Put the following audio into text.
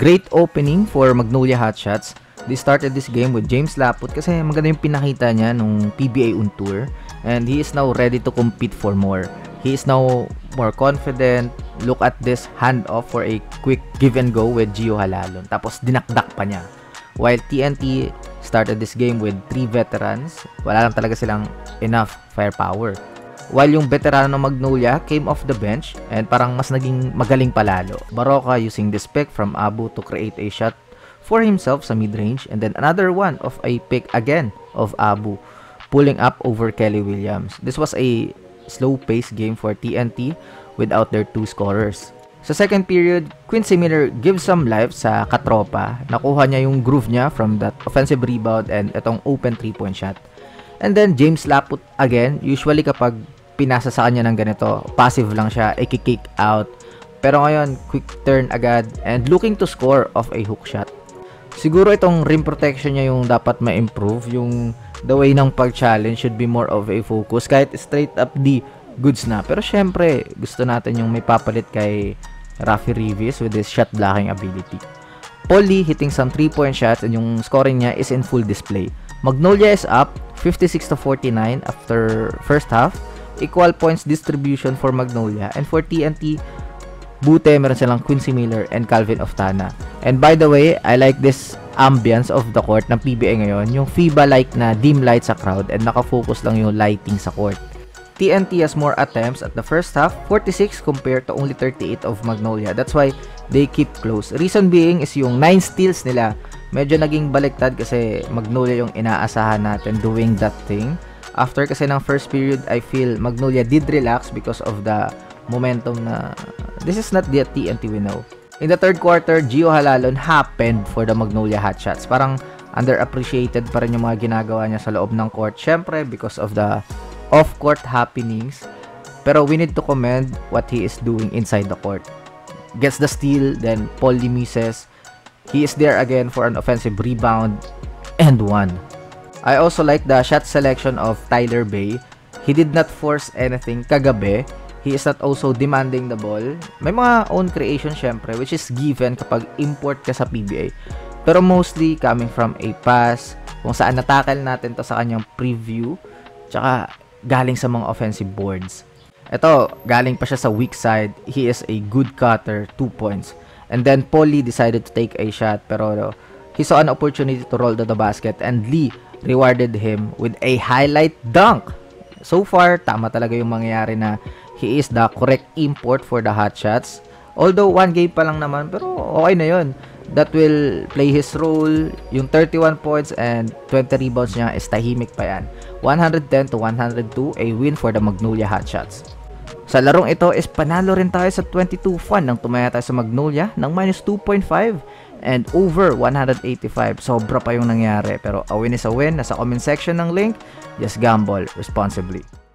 Great opening for Magnolia Hotshots. They started this game with James Laput kasi maganda yung pinakita niya nung PBA On Tour. And he is now ready to compete for more. He is now more confident. Look at this handoff for a quick give and go with Gio Halalon. Tapos dinakdak pa niya. While TNT started this game with 3 veterans, wala lang talaga silang enough firepower. While yung veterano ng Magnolia came off the bench and parang mas naging magaling palalo. Baroka using this pick from Abu to create a shot for himself sa mid-range, and then another one of a pick again of Abu pulling up over Kelly Williams. This was a slow-paced game for TNT without their 2 scorers. Sa second period, Quincy Miller gives some life sa katropa. Nakuha niya yung groove niya from that offensive rebound and itong open 3-point shot. And then James Laput again, usually kapag pinasa sa kanya ng ganito, passive lang siya, i-kick out. Pero ngayon, quick turn agad and looking to score off a hook shot. Siguro itong rim protection niya yung dapat ma-improve. Yung the way ng pag-challenge should be more of a focus. Kahit straight up D, goods na. Pero syempre, gusto natin yung may papalit kay Rafi Reeves with his shot blocking ability. Paul Lee hitting some 3-point shots and yung scoring niya is in full display. Magnolia is up 56-49 after first half. Equal points distribution for Magnolia, and for TNT, Butte, meron silang Quincy Miller and Calvin Oftana. And by the way, I like this ambience of the court ng PBA ngayon, yung FIBA-like na dim light sa crowd and nakafocus lang yung lighting sa court. TNT has more attempts at the first half, 46 compared to only 38 of Magnolia. That's why they keep close. Reason being is yung 9 steals nila, medyo naging baliktad kasi Magnolia yung inaasahan natin doing that thing. After kasi ng first period, I feel Magnolia did relax because of the momentum na this is not the TNT we know. In the third quarter, Gio Halalon happened for the Magnolia Hotshots. Parang underappreciated pa rin yung mga ginagawa niya sa loob ng court. Syempre, because of the off-court happenings. Pero we need to commend what he is doing inside the court. Gets the steal, then Paul Lee misses. He is there again for an offensive rebound and one. I also like the shot selection of Tyler Bay. He did not force anything kagabi. He is not also demanding the ball. May mga own creation syempre, which is given kapag import ka sa PBA. Pero mostly coming from a pass, kung saan natakal natin to sa kanyang preview, tsaka galing sa mga offensive boards. Ito, galing pa siya sa weak side. He is a good cutter, 2 points. And then Paul Lee decided to take a shot, pero he saw an opportunity to roll to the basket, and Lee rewarded him with a highlight dunk. So far, tama talaga yung mangyayari na he is the correct import for the Hotshots. Although, 1 game pa lang naman, pero okay na yun. That will play his role. Yung 31 points and 20 rebounds niya is tahimik pa yan. 110-102, a win for the Magnolia Hotshots. Sa larong ito is panalo rin tayo sa 22 fun nang tumaya tayo sa Magnolia ng minus 2.5. And over 185. Sobra pa yung nangyari. Pero a win is a win. Nasa comment section ng link. Just gamble responsibly.